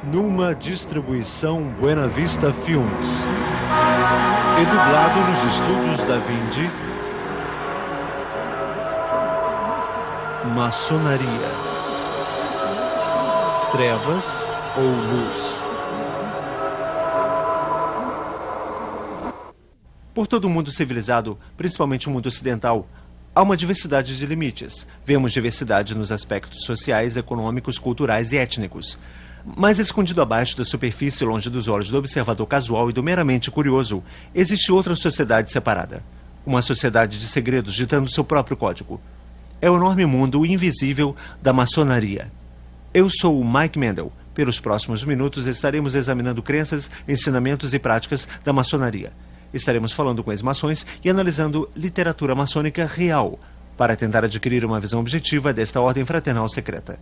numa distribuição Buena Vista Filmes e dublado nos estúdios da Vindi. Maçonaria, trevas ou luz? Por todo o mundo civilizado, principalmente o mundo ocidental, há uma diversidade de limites. Vemos diversidade nos aspectos sociais, econômicos, culturais e étnicos. Mas escondido abaixo da superfície, longe dos olhos do observador casual e do meramente curioso, existe outra sociedade separada. Uma sociedade de segredos ditando seu próprio código. É o enorme mundo invisível da maçonaria. Eu sou o Mike Mendel. Pelos próximos minutos estaremos examinando crenças, ensinamentos e práticas da maçonaria. Estaremos falando com ex-maçons e analisando literatura maçônica real, para tentar adquirir uma visão objetiva desta ordem fraternal secreta.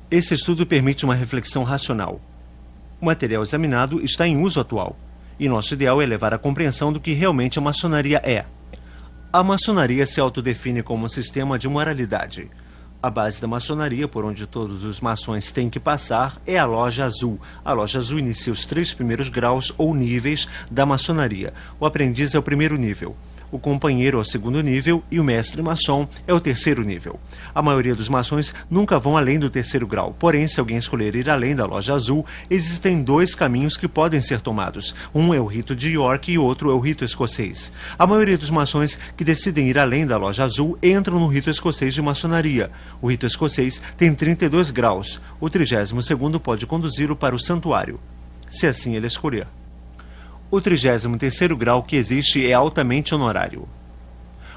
Esse estudo permite uma reflexão racional. O material examinado está em uso atual, e nosso ideal é levar à compreensão do que realmente a maçonaria é. A maçonaria se autodefine como um sistema de moralidade. A base da maçonaria, por onde todos os maçons têm que passar, é a Loja Azul. A Loja Azul inicia os 3 primeiros graus ou níveis da maçonaria. O aprendiz é o primeiro nível. O companheiro é o segundo nível e o mestre maçom é o terceiro nível. A maioria dos maçons nunca vão além do terceiro grau, porém, se alguém escolher ir além da Loja Azul, existem 2 caminhos que podem ser tomados. Um é o rito de York e outro é o rito escocês. A maioria dos maçons que decidem ir além da Loja Azul entram no rito escocês de maçonaria. O rito escocês tem 32 graus. O 32º pode conduzi-lo para o santuário, se assim ele escolher. O 33º grau que existe é altamente honorário.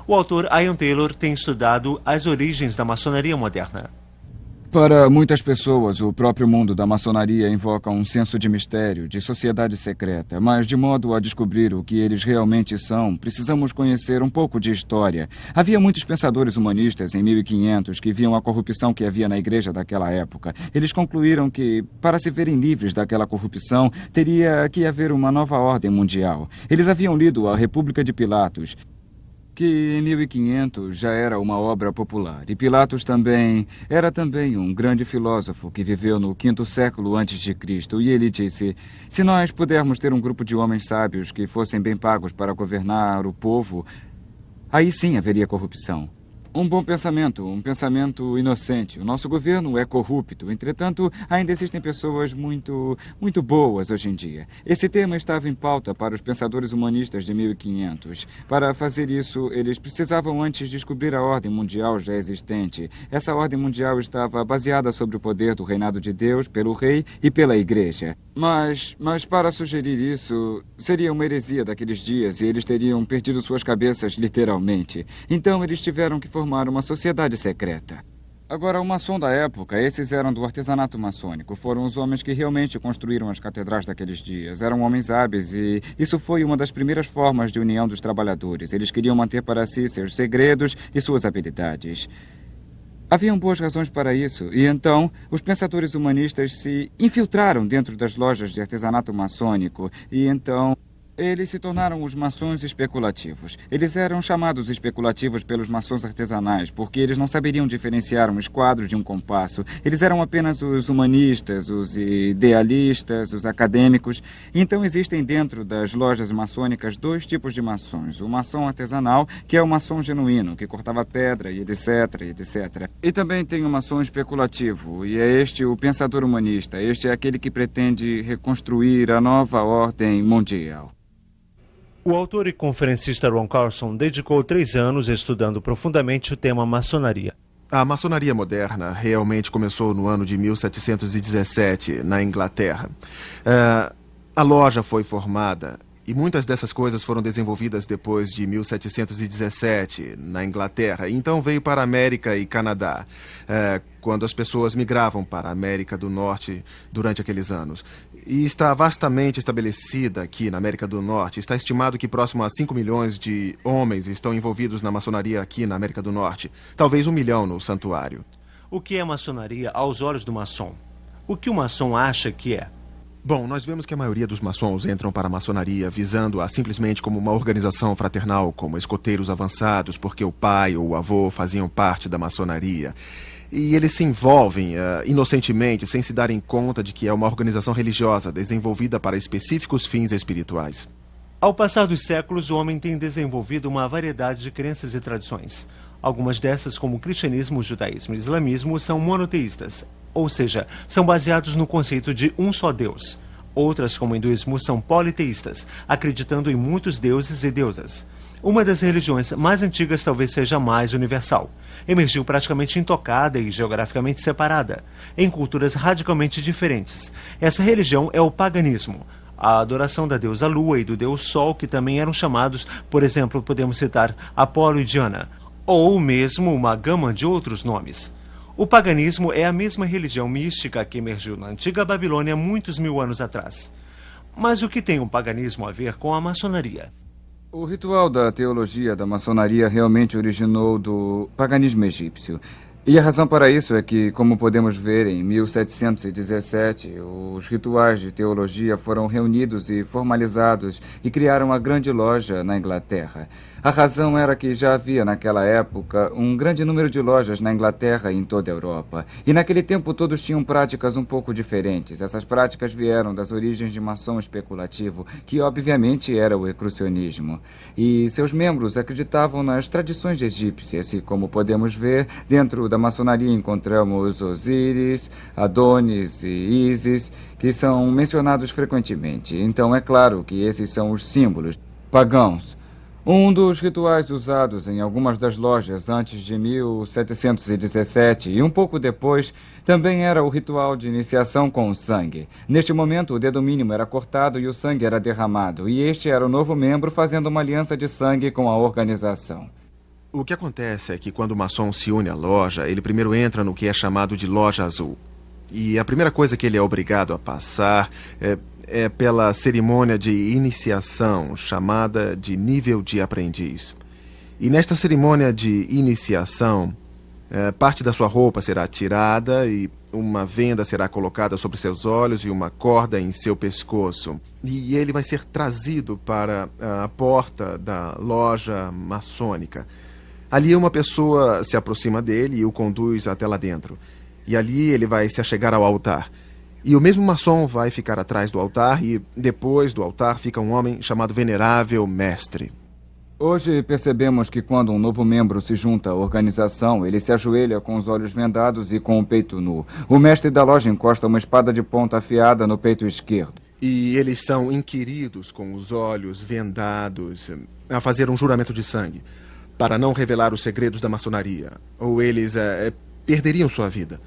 O autor Ian Taylor tem estudado as origens da maçonaria moderna. Para muitas pessoas, o próprio mundo da maçonaria invoca um senso de mistério, de sociedade secreta, mas de modo a descobrir o que eles realmente são, precisamos conhecer um pouco de história. Havia muitos pensadores humanistas em 1500 que viam a corrupção que havia na igreja daquela época. Eles concluíram que, para se verem livres daquela corrupção, teria que haver uma nova ordem mundial. Eles haviam lido A República de Pilatos, que em 1500 já era uma obra popular. E Pilatos era também um grande filósofo que viveu no 5º século antes de Cristo. E ele disse: se nós pudermos ter um grupo de homens sábios que fossem bem pagos para governar o povo, aí sim haveria corrupção. Um pensamento inocente. O nosso governo é corrupto. Entretanto, ainda existem pessoas muito boas hoje em dia. Esse tema estava em pauta para os pensadores humanistas de 1500. Para fazer isso, eles precisavam antes descobrir a ordem mundial já existente. Essa ordem mundial estava baseada sobre o poder do reinado de Deus, pelo rei e pela igreja. Mas para sugerir isso, seria uma heresia daqueles dias e eles teriam perdido suas cabeças literalmente. Então, eles tiveram que formar uma sociedade secreta. Agora, o maçom da época, esses eram do artesanato maçônico. Foram os homens que realmente construíram as catedrais daqueles dias. Eram homens hábeis e isso foi uma das primeiras formas de união dos trabalhadores. Eles queriam manter para si seus segredos e suas habilidades. Haviam boas razões para isso, e então os pensadores humanistas se infiltraram dentro das lojas de artesanato maçônico, e então eles se tornaram os maçons especulativos. Eles eram chamados especulativos pelos maçons artesanais, porque eles não saberiam diferenciar um esquadro de um compasso. Eles eram apenas os humanistas, os idealistas, os acadêmicos. Então existem dentro das lojas maçônicas 2 tipos de maçons. O maçom artesanal, que é o maçom genuíno, que cortava pedra e etc, etc. E também tem o maçom especulativo, e é este o pensador humanista. Este é aquele que pretende reconstruir a nova ordem mundial. O autor e conferencista Ron Carlson dedicou 3 anos estudando profundamente o tema maçonaria. A maçonaria moderna realmente começou no ano de 1717, na Inglaterra. A loja foi formada e muitas dessas coisas foram desenvolvidas depois de 1717, na Inglaterra. Então veio para a América e Canadá, quando as pessoas migravam para a América do Norte durante aqueles anos. E está vastamente estabelecida aqui na América do Norte. Está estimado que próximo a 5 milhões de homens estão envolvidos na maçonaria aqui na América do Norte. Talvez 1 milhão no santuário. O que é maçonaria aos olhos do maçom? O que o maçom acha que é? Bom, nós vemos que a maioria dos maçons entram para a maçonaria visando-a simplesmente como uma organização fraternal, como escoteiros avançados, porque o pai ou o avô faziam parte da maçonaria. E eles se envolvem inocentemente, sem se darem conta de que é uma organização religiosa desenvolvida para específicos fins espirituais. Ao passar dos séculos, o homem tem desenvolvido uma variedade de crenças e tradições. Algumas dessas, como o cristianismo, o judaísmo e o islamismo, são monoteístas, ou seja, são baseados no conceito de um só Deus. Outras, como o hinduísmo, são politeístas, acreditando em muitos deuses e deusas. Uma das religiões mais antigas talvez seja a mais universal. Emergiu praticamente intocada e geograficamente separada, em culturas radicalmente diferentes. Essa religião é o paganismo. A adoração da deusa Lua e do deus Sol, que também eram chamados, por exemplo, podemos citar Apolo e Diana, ou mesmo uma gama de outros nomes. O paganismo é a mesma religião mística que emergiu na antiga Babilônia muitos mil anos atrás. Mas o que tem o paganismo a ver com a maçonaria? O ritual da teologia da maçonaria realmente originou do paganismo egípcio. E a razão para isso é que, como podemos ver, em 1717, os rituais de teologia foram reunidos e formalizados e criaram a Grande Loja na Inglaterra. A razão era que já havia, naquela época, um grande número de lojas na Inglaterra e em toda a Europa. E naquele tempo todos tinham práticas um pouco diferentes. Essas práticas vieram das origens de maçom especulativo, que obviamente era o ecrucionismo. E seus membros acreditavam nas tradições egípcias e, como podemos ver, dentro da maçonaria encontramos Osíris, Adonis e Ísis, que são mencionados frequentemente. Então é claro que esses são os símbolos pagãos. Um dos rituais usados em algumas das lojas antes de 1717 e um pouco depois também era o ritual de iniciação com o sangue. Neste momento, o dedo mínimo era cortado e o sangue era derramado, e este era o novo membro fazendo uma aliança de sangue com a organização. O que acontece é que quando o maçom se une à loja, ele primeiro entra no que é chamado de loja azul. E a primeira coisa que ele é obrigado a passar é pela cerimônia de iniciação, chamada de nível de aprendiz. E nesta cerimônia de iniciação, parte da sua roupa será tirada e uma venda será colocada sobre seus olhos e uma corda em seu pescoço. E ele vai ser trazido para a porta da loja maçônica. Ali uma pessoa se aproxima dele e o conduz até lá dentro. E ali ele vai se achegar ao altar. E o mesmo maçom vai ficar atrás do altar e, depois do altar, fica um homem chamado Venerável Mestre. Hoje percebemos que quando um novo membro se junta à organização, ele se ajoelha com os olhos vendados e com o peito nu. O mestre da loja encosta uma espada de ponta afiada no peito esquerdo. E eles são inquiridos com os olhos vendados a fazer um juramento de sangue, para não revelar os segredos da maçonaria, ou eles perderiam sua vida.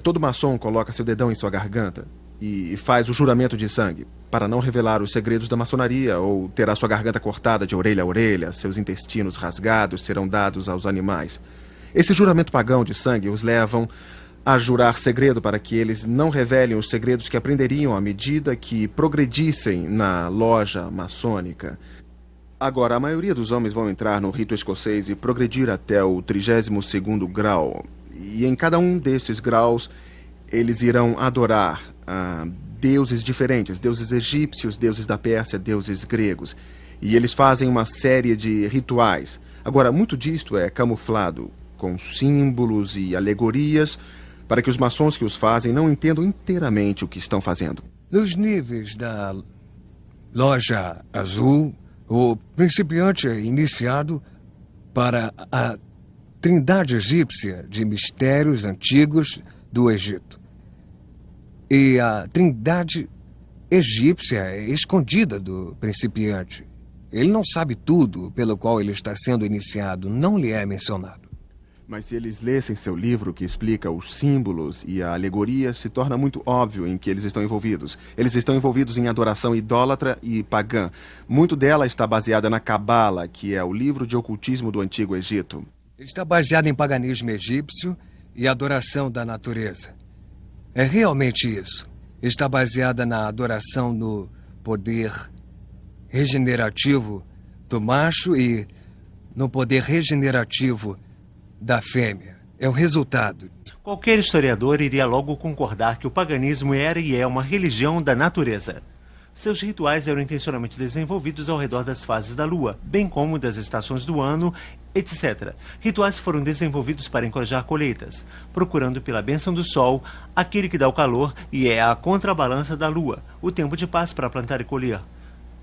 Todo maçom coloca seu dedão em sua garganta e faz o juramento de sangue, para não revelar os segredos da maçonaria, ou terá sua garganta cortada de orelha a orelha, seus intestinos rasgados serão dados aos animais. Esse juramento pagão de sangue os levam a jurar segredo para que eles não revelem os segredos que aprenderiam à medida que progredissem na loja maçônica. Agora, a maioria dos homens vão entrar no rito escocês e progredir até o 32º grau. E em cada um desses graus, eles irão adorar deuses diferentes, deuses egípcios, deuses da Pérsia, deuses gregos. E eles fazem uma série de rituais. Agora, muito disto é camuflado com símbolos e alegorias para que os maçons que os fazem não entendam inteiramente o que estão fazendo. Nos níveis da loja azul, o principiante é iniciado para a trindade egípcia de mistérios antigos do Egito. E a trindade egípcia é escondida do principiante. Ele não sabe tudo pelo qual ele está sendo iniciado, não lhe é mencionado. Mas se eles lessem seu livro que explica os símbolos e a alegoria, se torna muito óbvio em que eles estão envolvidos. Eles estão envolvidos em adoração idólatra e pagã. Muito dela está baseada na Cabala, que é o livro de ocultismo do Antigo Egito. Está baseado em paganismo egípcio e adoração da natureza. É realmente isso. Está baseada na adoração no poder regenerativo do macho e no poder regenerativo da fêmea. É o resultado. Qualquer historiador iria logo concordar que o paganismo era e é uma religião da natureza. Seus rituais eram intencionalmente desenvolvidos ao redor das fases da lua, bem como das estações do ano, etc. Rituais foram desenvolvidos para encorajar colheitas, procurando pela bênção do sol, aquele que dá o calor e é a contrabalança da lua, o tempo de paz para plantar e colher.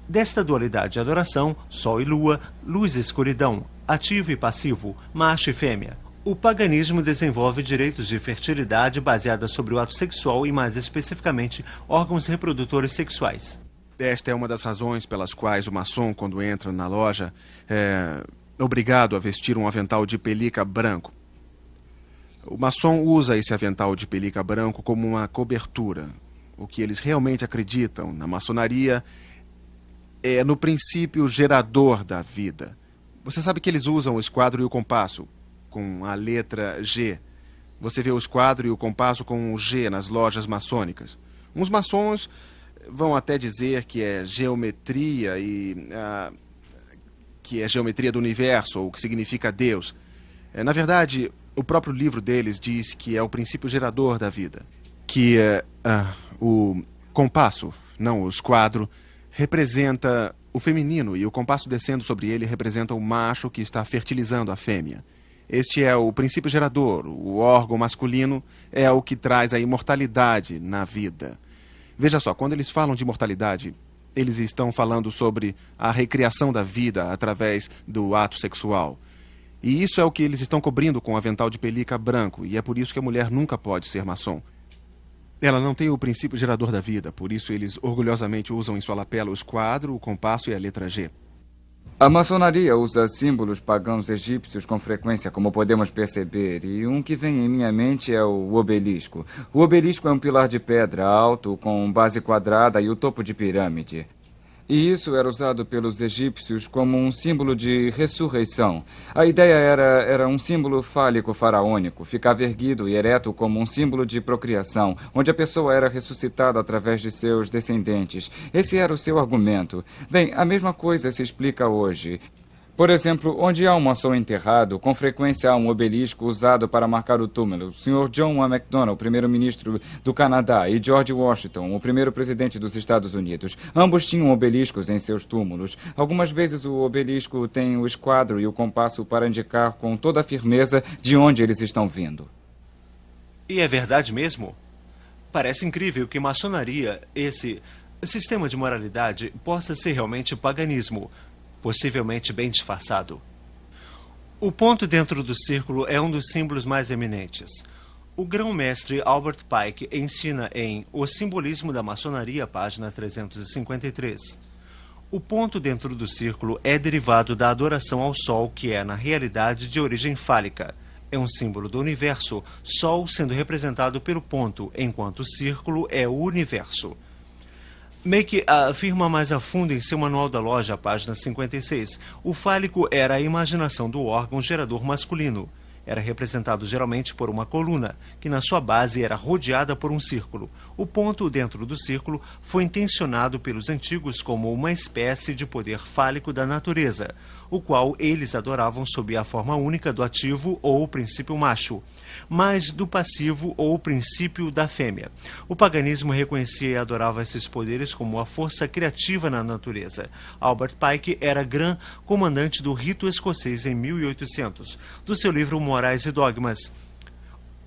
Desta dualidade de adoração, sol e lua, luz e escuridão, ativo e passivo, macho e fêmea, o paganismo desenvolve direitos de fertilidade baseada sobre o ato sexual e, mais especificamente, órgãos reprodutores sexuais. Esta é uma das razões pelas quais o maçom, quando entra na loja, é obrigado a vestir um avental de pelica branco. O maçom usa esse avental de pelica branco como uma cobertura. O que eles realmente acreditam na maçonaria é no princípio gerador da vida. Você sabe que eles usam o esquadro e o compasso com a letra G. Você vê o esquadro e o compasso com o G nas lojas maçônicas. Uns maçons vão até dizer que é geometria que é geometria do universo, ou que significa Deus. Na verdade, o próprio livro deles diz que é o princípio gerador da vida. Que o compasso, não o esquadro, representa o feminino e o compasso descendo sobre ele representa o macho que está fertilizando a fêmea. Este é o princípio gerador, o órgão masculino é o que traz a imortalidade na vida. Veja só, quando eles falam de imortalidade, eles estão falando sobre a recriação da vida através do ato sexual. E isso é o que eles estão cobrindo com o avental de pelica branco, e é por isso que a mulher nunca pode ser maçom. Ela não tem o princípio gerador da vida, por isso eles orgulhosamente usam em sua lapela o esquadro, o compasso e a letra G. A maçonaria usa símbolos pagãos egípcios com frequência, como podemos perceber, e um que vem em minha mente é o obelisco. O obelisco é um pilar de pedra alto, com base quadrada e o topo de pirâmide. E isso era usado pelos egípcios como um símbolo de ressurreição. A ideia era um símbolo fálico faraônico, ficava erguido e ereto como um símbolo de procriação, onde a pessoa era ressuscitada através de seus descendentes. Esse era o seu argumento. Bem, a mesma coisa se explica hoje. Por exemplo, onde há um maçom enterrado, com frequência há um obelisco usado para marcar o túmulo. O Sr. John A. Macdonald, primeiro-ministro do Canadá, e George Washington, o primeiro presidente dos Estados Unidos. Ambos tinham obeliscos em seus túmulos. Algumas vezes o obelisco tem o esquadro e o compasso para indicar com toda a firmeza de onde eles estão vindo. E é verdade mesmo? Parece incrível que maçonaria, esse sistema de moralidade, possa ser realmente paganismo, possivelmente bem disfarçado. O ponto dentro do círculo é um dos símbolos mais eminentes. O grão-mestre Albert Pike ensina em O Simbolismo da Maçonaria, página 353. O ponto dentro do círculo é derivado da adoração ao Sol, que é, na realidade, de origem fálica. É um símbolo do universo, Sol sendo representado pelo ponto, enquanto o círculo é o universo. Make afirma mais a fundo em seu manual da loja, página 56. O fálico era a imaginação do órgão gerador masculino. Era representado geralmente por uma coluna, que na sua base era rodeada por um círculo. O ponto dentro do círculo foi intencionado pelos antigos como uma espécie de poder fálico da natureza, o qual eles adoravam sob a forma única do ativo ou princípio macho, mas do passivo ou princípio da fêmea. O paganismo reconhecia e adorava esses poderes como a força criativa na natureza. Albert Pike era grã comandante do rito escocês em 1800. Do seu livro Morais e Dogmas,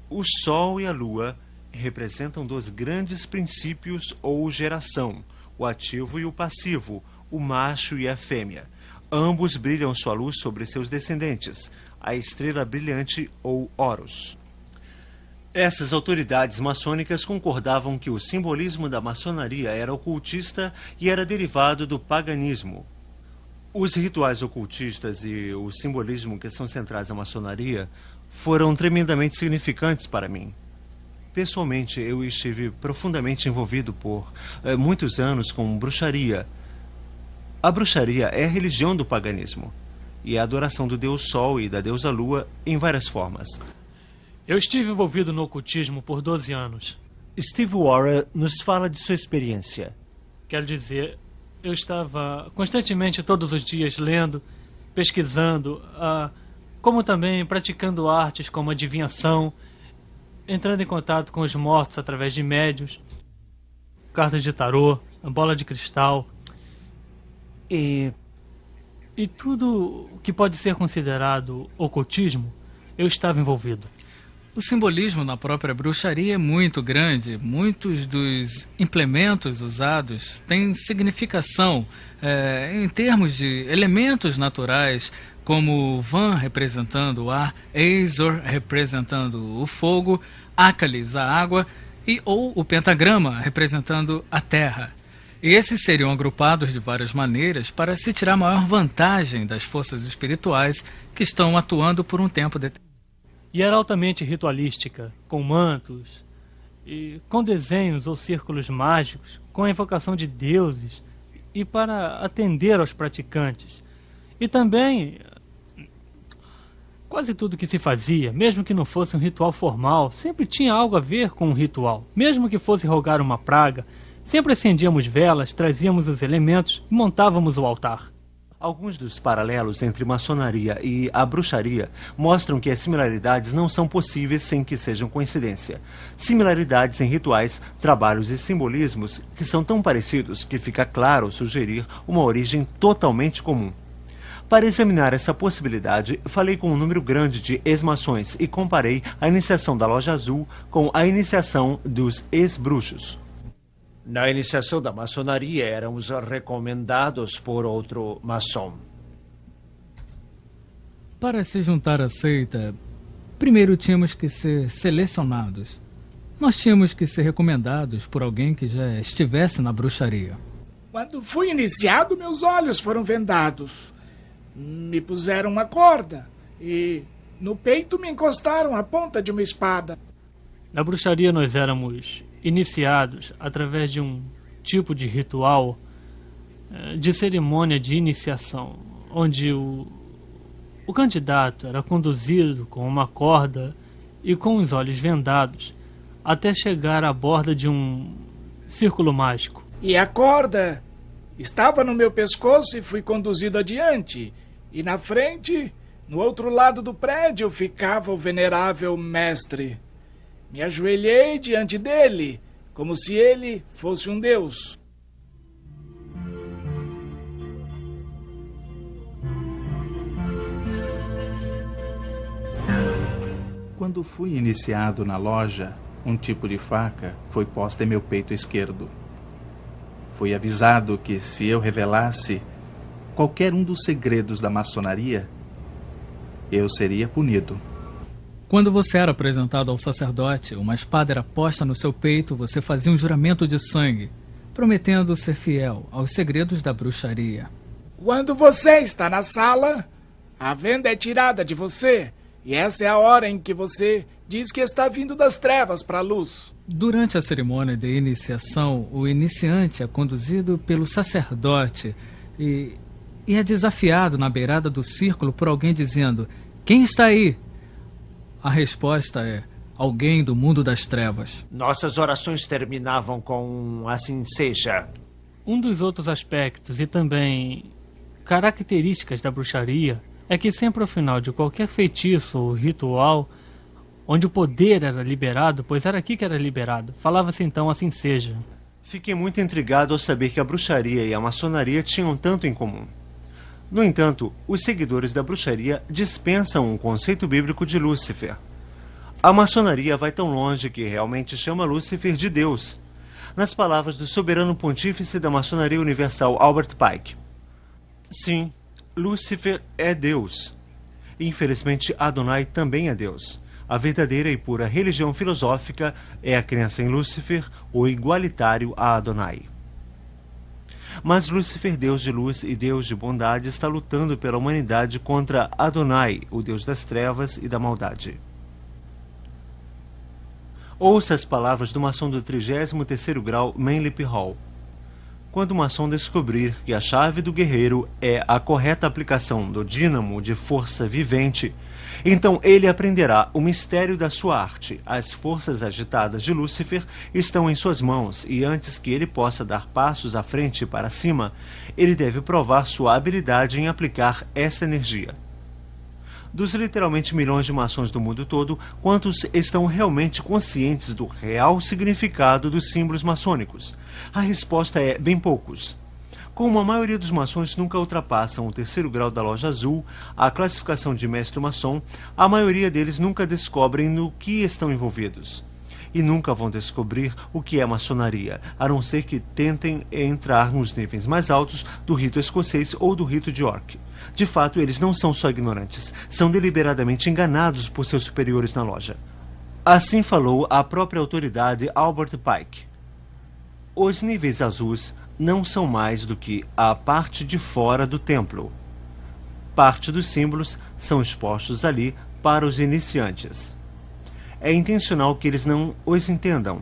o Sol e a Lua representam dois grandes princípios ou geração, o ativo e o passivo, o macho e a fêmea. Ambos brilham sua luz sobre seus descendentes, a estrela brilhante ou Horus. Essas autoridades maçônicas concordavam que o simbolismo da maçonaria era ocultista e era derivado do paganismo. Os rituais ocultistas e o simbolismo que são centrais na maçonaria foram tremendamente significantes para mim. Pessoalmente, eu estive profundamente envolvido por muitos anos com bruxaria. A bruxaria é a religião do paganismo e a adoração do deus Sol e da deusa Lua em várias formas. Eu estive envolvido no ocultismo por 12 anos. Steve Warren nos fala de sua experiência. Quero dizer, eu estava constantemente todos os dias lendo, pesquisando, como também praticando artes como adivinhação, entrando em contato com os mortos através de médiuns, cartas de tarô, a bola de cristal E e tudo que pode ser considerado ocultismo, eu estava envolvido. O simbolismo na própria bruxaria é muito grande. Muitos dos implementos usados têm significação em termos de elementos naturais, como Van representando o ar, Azor representando o fogo, Ácalis a água ou o pentagrama representando a terra. E esses seriam agrupados de várias maneiras para se tirar maior vantagem das forças espirituais que estão atuando por um tempo determinado. E era altamente ritualística, com mantos, e com desenhos ou círculos mágicos, com a invocação de deuses, e para atender aos praticantes. E também, quase tudo que se fazia, mesmo que não fosse um ritual formal, sempre tinha algo a ver com um ritual. Mesmo que fosse rogar uma praga, sempre acendíamos velas, trazíamos os elementos e montávamos o altar. alguns dos paralelos entre maçonaria e a bruxaria mostram que as similaridades não são possíveis sem que sejam coincidência. Similaridades em rituais, trabalhos e simbolismos que são tão parecidos que fica claro sugerir uma origem totalmente comum. Para examinar essa possibilidade, falei com um número grande de ex-maçons e comparei a iniciação da Loja Azul com a iniciação dos ex-bruxos. Na iniciação da maçonaria éramos recomendados por outro maçom. Para se juntar à seita, primeiro tínhamos que ser selecionados. Nós tínhamos que ser recomendados por alguém que já estivesse na bruxaria. Quando fui iniciado, meus olhos foram vendados. Me puseram uma corda e no peito me encostaram a ponta de uma espada. Na bruxaria nós éramos iniciados através de um tipo de ritual, de cerimônia de iniciação, onde o candidato era conduzido com uma corda e com os olhos vendados até chegar à borda de um círculo mágico. E a corda estava no meu pescoço e fui conduzido adiante. E na frente, no outro lado do prédio, ficava o venerável mestre. Me ajoelhei diante dele, como se ele fosse um deus. Quando fui iniciado na loja, um tipo de faca foi posta em meu peito esquerdo. Fui avisado que se eu revelasse qualquer um dos segredos da maçonaria, eu seria punido. Quando você era apresentado ao sacerdote, uma espada era posta no seu peito, você fazia um juramento de sangue, prometendo ser fiel aos segredos da bruxaria. Quando você está na sala, a venda é tirada de você, e essa é a hora em que você diz que está vindo das trevas para a luz. Durante a cerimônia de iniciação, o iniciante é conduzido pelo sacerdote e é desafiado na beirada do círculo por alguém dizendo: "Quem está aí?" A resposta é: alguém do mundo das trevas. Nossas orações terminavam com assim seja. Um dos outros aspectos e também características da bruxaria é que sempre ao final de qualquer feitiço ou ritual, onde o poder era liberado, pois era aqui que era liberado, falava-se então assim seja. Fiquei muito intrigado ao saber que a bruxaria e a maçonaria tinham tanto em comum. No entanto, os seguidores da bruxaria dispensam o conceito bíblico de Lúcifer. A maçonaria vai tão longe que realmente chama Lúcifer de Deus. Nas palavras do soberano pontífice da maçonaria universal, Albert Pike. Sim, Lúcifer é Deus. Infelizmente, Adonai também é Deus. A verdadeira e pura religião filosófica é a crença em Lúcifer, o igualitário a Adonai. Mas Lúcifer, Deus de luz e Deus de bondade, está lutando pela humanidade contra Adonai, o Deus das trevas e da maldade. Ouça as palavras do maçom do 33º grau Manlip Hall. Quando o maçom descobrir que a chave do guerreiro é a correta aplicação do dínamo de força vivente, então ele aprenderá o mistério da sua arte. As forças agitadas de Lúcifer estão em suas mãos e antes que ele possa dar passos à frente e para cima, ele deve provar sua habilidade em aplicar essa energia. Dos literalmente milhões de maçons do mundo todo, quantos estão realmente conscientes do real significado dos símbolos maçônicos? A resposta é bem poucos. Como a maioria dos maçons nunca ultrapassam o 3º grau da loja azul, a classificação de mestre maçom, a maioria deles nunca descobrem no que estão envolvidos. E nunca vão descobrir o que é maçonaria, a não ser que tentem entrar nos níveis mais altos do rito escocês ou do rito de York. De fato, eles não são só ignorantes, são deliberadamente enganados por seus superiores na loja. Assim falou a própria autoridade Albert Pike. Os níveis azuis não são mais do que a parte de fora do templo. Parte dos símbolos são expostos ali para os iniciantes. É intencional que eles não os entendam,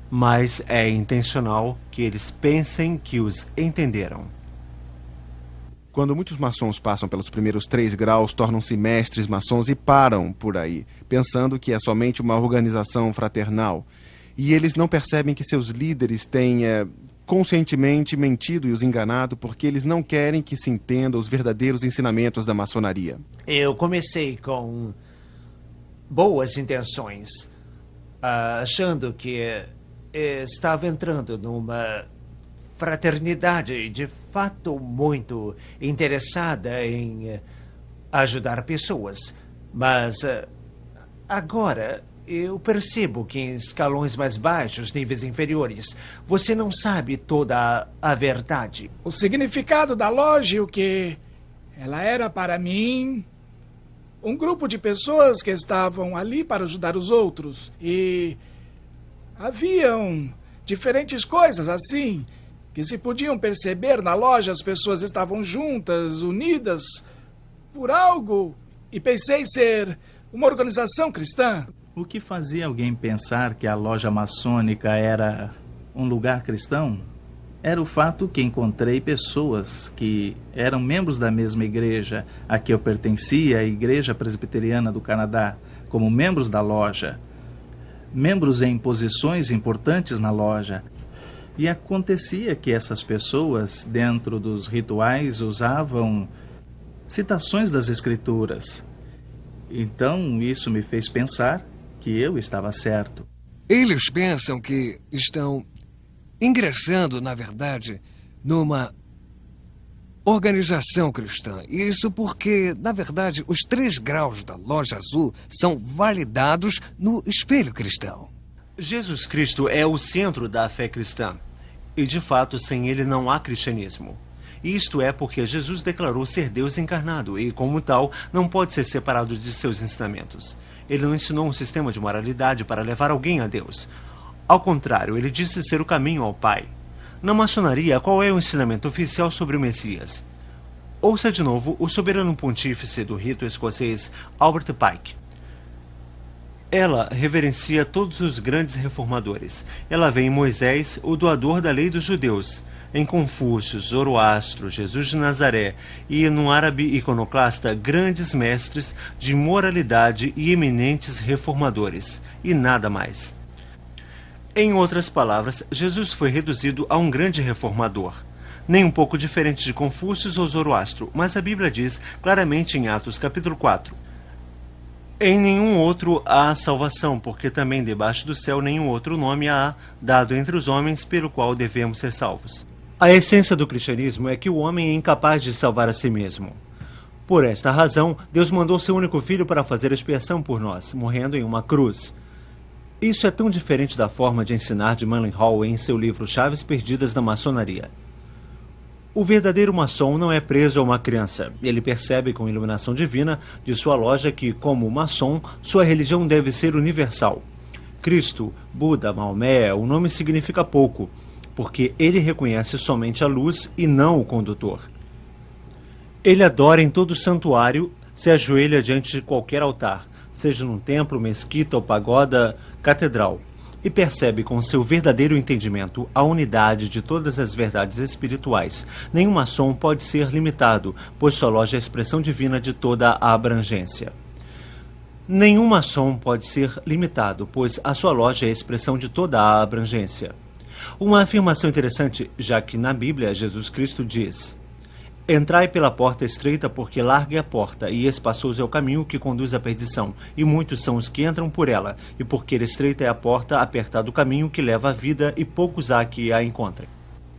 mas é intencional que eles pensem que os entenderam. Quando muitos maçons passam pelos primeiros 3 graus, tornam-se mestres maçons e param por aí, pensando que é somente uma organização fraternal. E eles não percebem que seus líderes têm conscientemente mentido e os enganado porque eles não querem que se entenda os verdadeiros ensinamentos da maçonaria. Eu comecei com boas intenções, achando que estava entrando numa fraternidade de fato muito interessada em ajudar pessoas. Mas agora eu percebo que em escalões mais baixos, níveis inferiores, você não sabe toda a verdade. O significado da loja, o que ela era para mim, um grupo de pessoas que estavam ali para ajudar os outros. E haviam diferentes coisas assim, que se podiam perceber na loja. As pessoas estavam juntas, unidas por algo, e pensei ser uma organização cristã. O que fazia alguém pensar que a loja maçônica era um lugar cristão? Era o fato que encontrei pessoas que eram membros da mesma igreja a que eu pertencia, a Igreja Presbiteriana do Canadá, como membros da loja, membros em posições importantes na loja. E acontecia que essas pessoas, dentro dos rituais, usavam citações das Escrituras. Então, isso me fez pensar que eu estava certo. Eles pensam que estão ingressando, na verdade, numa organização cristã. Isso porque, na verdade, os 3 graus da loja azul são validados no espelho cristão. Jesus Cristo é o centro da fé cristã. E, de fato, sem ele não há cristianismo. Isto é porque Jesus declarou ser Deus encarnado e, como tal, não pode ser separado de seus ensinamentos. Ele não ensinou um sistema de moralidade para levar alguém a Deus. Ao contrário, ele disse ser o caminho ao Pai. Na maçonaria, qual é o ensinamento oficial sobre o Messias? Ouça de novo o soberano pontífice do rito escocês, Albert Pike. Ela reverencia todos os grandes reformadores. Ela vê em Moisés, o doador da lei dos judeus, em Confúcio, Zoroastro, Jesus de Nazaré e no árabe iconoclasta grandes mestres de moralidade e eminentes reformadores, e nada mais. Em outras palavras, Jesus foi reduzido a um grande reformador. Nem um pouco diferente de Confúcio ou Zoroastro, mas a Bíblia diz claramente em Atos capítulo 4: em nenhum outro há salvação, porque também debaixo do céu nenhum outro nome há dado entre os homens pelo qual devemos ser salvos. A essência do cristianismo é que o homem é incapaz de salvar a si mesmo. Por esta razão, Deus mandou seu único filho para fazer expiação por nós, morrendo em uma cruz. Isso é tão diferente da forma de ensinar de Mendenhall em seu livro Chaves Perdidas da Maçonaria. O verdadeiro maçom não é preso a uma crença. Ele percebe com iluminação divina de sua loja que, como maçom, sua religião deve ser universal. Cristo, Buda, Maomé, o nome significa pouco, porque ele reconhece somente a luz e não o condutor. Ele adora em todo santuário, se ajoelha diante de qualquer altar, seja num templo, mesquita ou pagoda, catedral, e percebe com seu verdadeiro entendimento a unidade de todas as verdades espirituais. Nenhum maçom pode ser limitado, pois sua loja é a expressão divina de toda a abrangência. Nenhum maçom pode ser limitado, pois a sua loja é a expressão de toda a abrangência. Uma afirmação interessante, já que na Bíblia Jesus Cristo diz: Entrai pela porta estreita, porque larga é a porta, e espaçoso é o caminho que conduz à perdição, e muitos são os que entram por ela, e porque estreita é a porta, apertado o caminho que leva à vida, e poucos há que a encontrem.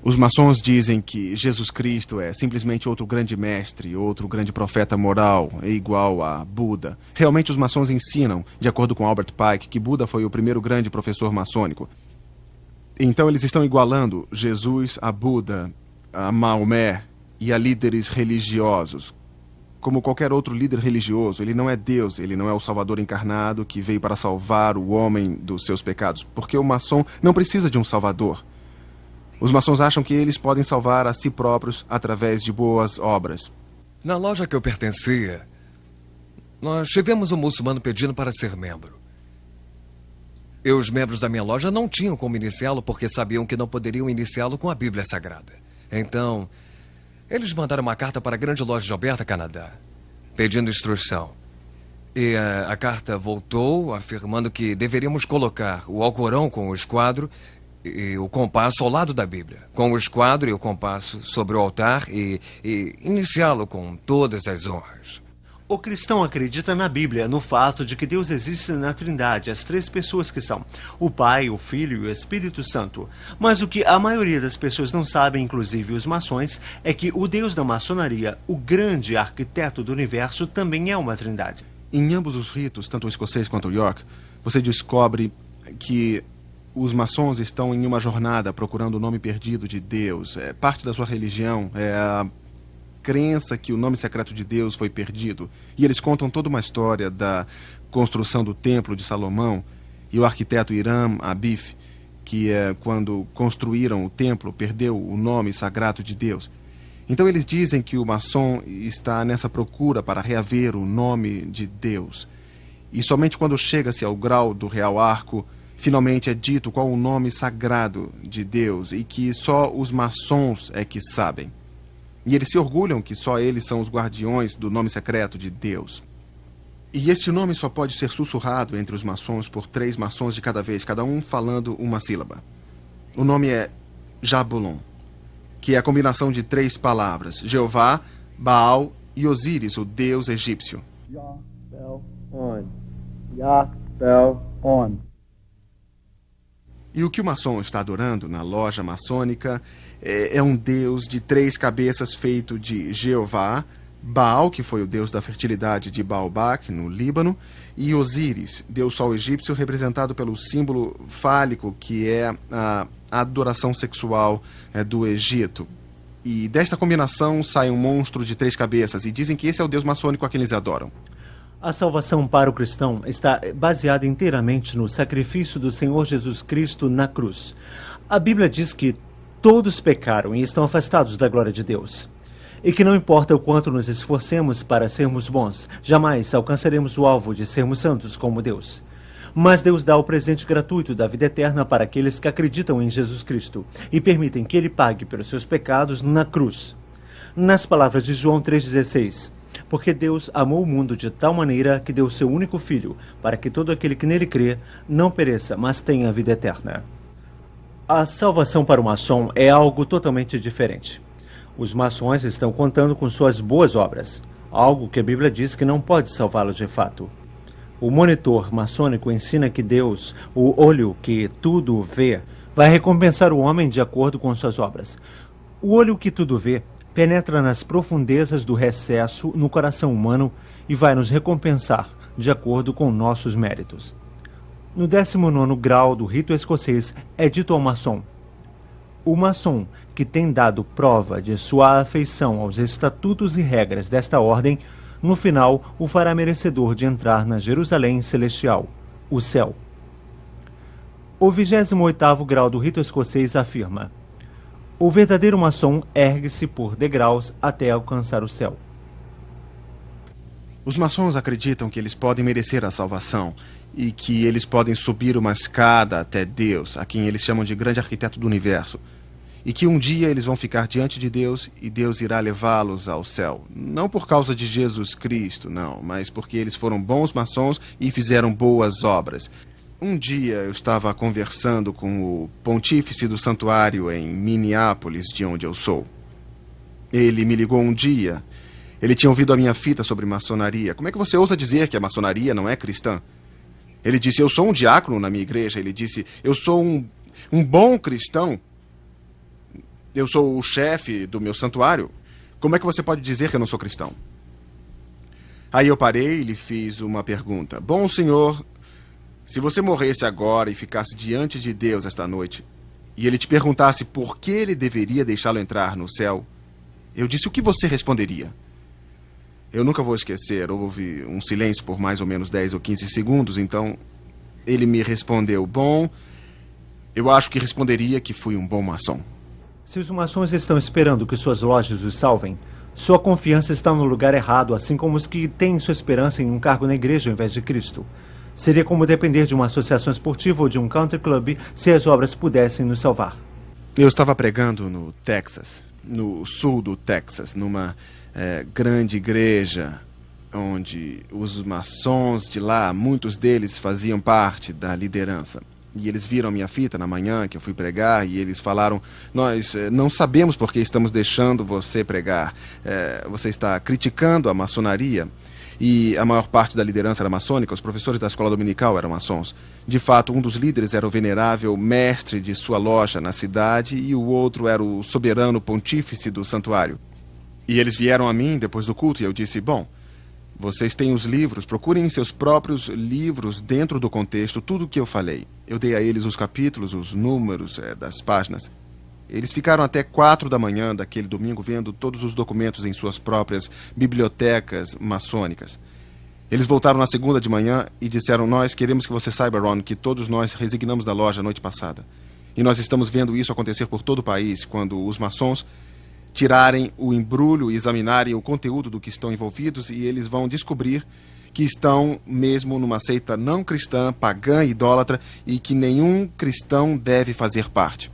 Os maçons dizem que Jesus Cristo é simplesmente outro grande mestre, outro grande profeta moral, igual a Buda. Realmente os maçons ensinam, de acordo com Albert Pike, que Buda foi o primeiro grande professor maçônico. Então eles estão igualando Jesus a Buda, a Maomé e a líderes religiosos. Como qualquer outro líder religioso, ele não é Deus, ele não é o Salvador encarnado que veio para salvar o homem dos seus pecados, porque o maçom não precisa de um Salvador. Os maçons acham que eles podem salvar a si próprios através de boas obras. Na loja que eu pertencia, nós tivemos um muçulmano pedindo para ser membro. E os membros da minha loja não tinham como iniciá-lo porque sabiam que não poderiam iniciá-lo com a Bíblia Sagrada. Então, eles mandaram uma carta para a grande loja de Alberta, Canadá, pedindo instrução. E a carta voltou afirmando que deveríamos colocar o Alcorão com o esquadro e o compasso ao lado da Bíblia, com o esquadro e o compasso sobre o altar e iniciá-lo com todas as honras. O cristão acredita na Bíblia, no fato de que Deus existe na Trindade, as três pessoas que são o Pai, o Filho e o Espírito Santo. Mas o que a maioria das pessoas não sabem, inclusive os maçons, é que o Deus da maçonaria, o grande arquiteto do universo, também é uma trindade. Em ambos os ritos, tanto o escocês quanto o York, você descobre que os maçons estão em uma jornada procurando o nome perdido de Deus. Parte da sua religião é a crença que o nome secreto de Deus foi perdido. E eles contam toda uma história da construção do Templo de Salomão e o arquiteto Hiram Abif, que quando construíram o templo, perdeu o nome sagrado de Deus. Então eles dizem que o maçom está nessa procura para reaver o nome de Deus. E somente quando chega-se ao grau do Real Arco, finalmente é dito qual o nome sagrado de Deus e que só os maçons é que sabem. E eles se orgulham que só eles são os guardiões do nome secreto de Deus. E esse nome só pode ser sussurrado entre os maçons por 3 maçons de cada vez, cada um falando uma sílaba. O nome é Jabulon, que é a combinação de 3 palavras: Jeová, Baal e Osíris, o deus egípcio. E o que o maçom está adorando na loja maçônica é um deus de 3 cabeças feito de Jeová, Baal, que foi o deus da fertilidade de Baalbac, no Líbano, e Osíris, deus sol egípcio, representado pelo símbolo fálico, que é a adoração sexual do Egito. E desta combinação sai um monstro de 3 cabeças, e dizem que esse é o deus maçônico a quem eles adoram. A salvação para o cristão está baseada inteiramente no sacrifício do Senhor Jesus Cristo na cruz. A Bíblia diz que todos pecaram e estão afastados da glória de Deus. E que não importa o quanto nos esforcemos para sermos bons, jamais alcançaremos o alvo de sermos santos como Deus. Mas Deus dá o presente gratuito da vida eterna para aqueles que acreditam em Jesus Cristo e permitem que Ele pague pelos seus pecados na cruz. Nas palavras de João 3,16... Porque Deus amou o mundo de tal maneira que deu seu único Filho, para que todo aquele que nele crê não pereça, mas tenha a vida eterna. A salvação para o maçom é algo totalmente diferente. Os maçons estão contando com suas boas obras, algo que a Bíblia diz que não pode salvá-los de fato. O monitor maçônico ensina que Deus, o olho que tudo vê, vai recompensar o homem de acordo com suas obras. O olho que tudo vê penetra nas profundezas do recesso no coração humano e vai nos recompensar de acordo com nossos méritos. No 19º grau do rito escocês é dito ao maçom: o maçom que tem dado prova de sua afeição aos estatutos e regras desta ordem, no final o fará merecedor de entrar na Jerusalém celestial, o céu. O 28º grau do rito escocês afirma: o verdadeiro maçom ergue-se por degraus até alcançar o céu. Os maçons acreditam que eles podem merecer a salvação e que eles podem subir uma escada até Deus, a quem eles chamam de grande arquiteto do universo, e que um dia eles vão ficar diante de Deus e Deus irá levá-los ao céu. Não por causa de Jesus Cristo, não, mas porque eles foram bons maçons e fizeram boas obras. Um dia eu estava conversando com o pontífice do santuário em Minneapolis, de onde eu sou. Ele me ligou um dia. Ele tinha ouvido a minha fita sobre maçonaria. Como é que você ousa dizer que a maçonaria não é cristã? Ele disse, eu sou um diácono na minha igreja. Ele disse, eu sou um bom cristão. Eu sou o chefe do meu santuário. Como é que você pode dizer que eu não sou cristão? Aí eu parei e lhe fiz uma pergunta. Bom, senhor, se você morresse agora e ficasse diante de Deus esta noite, e ele te perguntasse por que ele deveria deixá-lo entrar no céu, eu disse, o que você responderia? Eu nunca vou esquecer, houve um silêncio por mais ou menos 10 ou 15 segundos, então ele me respondeu, bom, eu acho que responderia que fui um bom maçom. Se os maçons estão esperando que suas lojas os salvem, sua confiança está no lugar errado, assim como os que têm sua esperança em um cargo na igreja ao invés de Cristo. Seria como depender de uma associação esportiva ou de um country club se as obras pudessem nos salvar. Eu estava pregando no Texas, no sul do Texas, numa grande igreja, onde os maçons de lá, muitos deles faziam parte da liderança. E eles viram a minha fita na manhã que eu fui pregar e eles falaram, nós não sabemos por que estamos deixando você pregar. Você está criticando a maçonaria. E a maior parte da liderança era maçônica, os professores da escola dominical eram maçons. De fato, um dos líderes era o venerável mestre de sua loja na cidade e o outro era o soberano pontífice do santuário. E eles vieram a mim depois do culto e eu disse, bom, vocês têm os livros, procurem em seus próprios livros dentro do contexto tudo o que eu falei. Eu dei a eles os capítulos, os números das páginas. Eles ficaram até 4 da manhã daquele domingo vendo todos os documentos em suas próprias bibliotecas maçônicas. Eles voltaram na segunda de manhã e disseram, nós queremos que você saiba, Ron, que todos nós resignamos da loja a noite passada. E nós estamos vendo isso acontecer por todo o país, quando os maçons tirarem o embrulho e examinarem o conteúdo do que estão envolvidos e eles vão descobrir que estão mesmo numa seita não cristã, pagã e idólatra e que nenhum cristão deve fazer parte.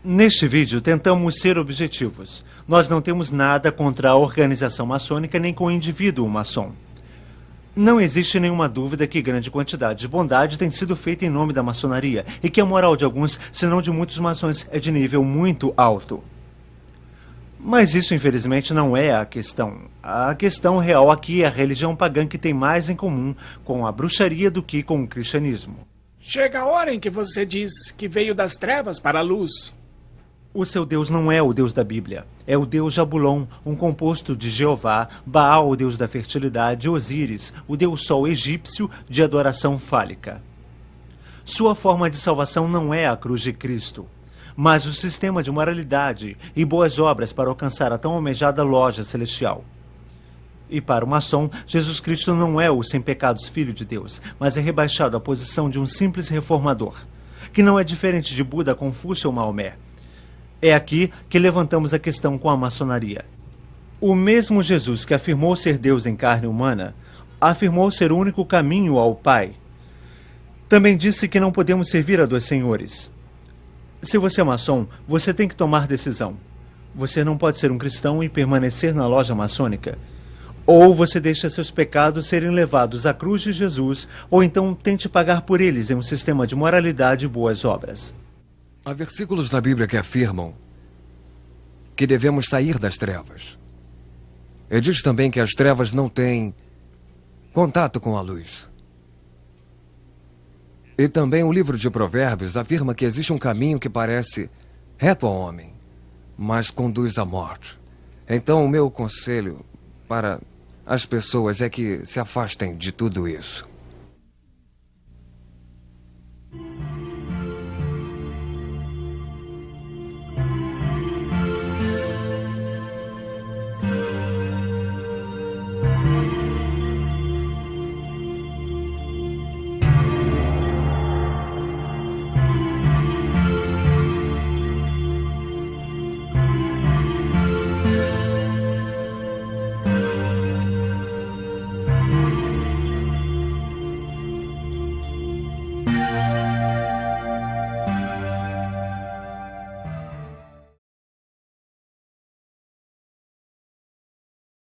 Neste vídeo, tentamos ser objetivos. Nós não temos nada contra a organização maçônica nem com o indivíduo maçom. Não existe nenhuma dúvida que grande quantidade de bondade tem sido feita em nome da maçonaria e que a moral de alguns, se não de muitos maçons, é de nível muito alto. Mas isso, infelizmente, não é a questão. A questão real aqui é a religião pagã que tem mais em comum com a bruxaria do que com o cristianismo. Chega a hora em que você diz que veio das trevas para a luz. O seu Deus não é o Deus da Bíblia. É o Deus Jabulon, um composto de Jeová, Baal, o Deus da fertilidade, Osíris, o Deus Sol egípcio de adoração fálica. Sua forma de salvação não é a cruz de Cristo, mas o sistema de moralidade e boas obras para alcançar a tão almejada loja celestial. E para o maçom, Jesus Cristo não é o sem pecados Filho de Deus, mas é rebaixado à posição de um simples reformador, que não é diferente de Buda, Confúcio ou Maomé. É aqui que levantamos a questão com a maçonaria. O mesmo Jesus que afirmou ser Deus em carne humana, afirmou ser o único caminho ao Pai. Também disse que não podemos servir a dois senhores. Se você é maçom, você tem que tomar decisão. Você não pode ser um cristão e permanecer na loja maçônica. Ou você deixa seus pecados serem levados à cruz de Jesus, ou então tente pagar por eles em um sistema de moralidade e boas obras. Há versículos na Bíblia que afirmam que devemos sair das trevas. E diz também que as trevas não têm contato com a luz. E também o livro de Provérbios afirma que existe um caminho que parece reto ao homem, mas conduz à morte. Então, o meu conselho para as pessoas é que se afastem de tudo isso.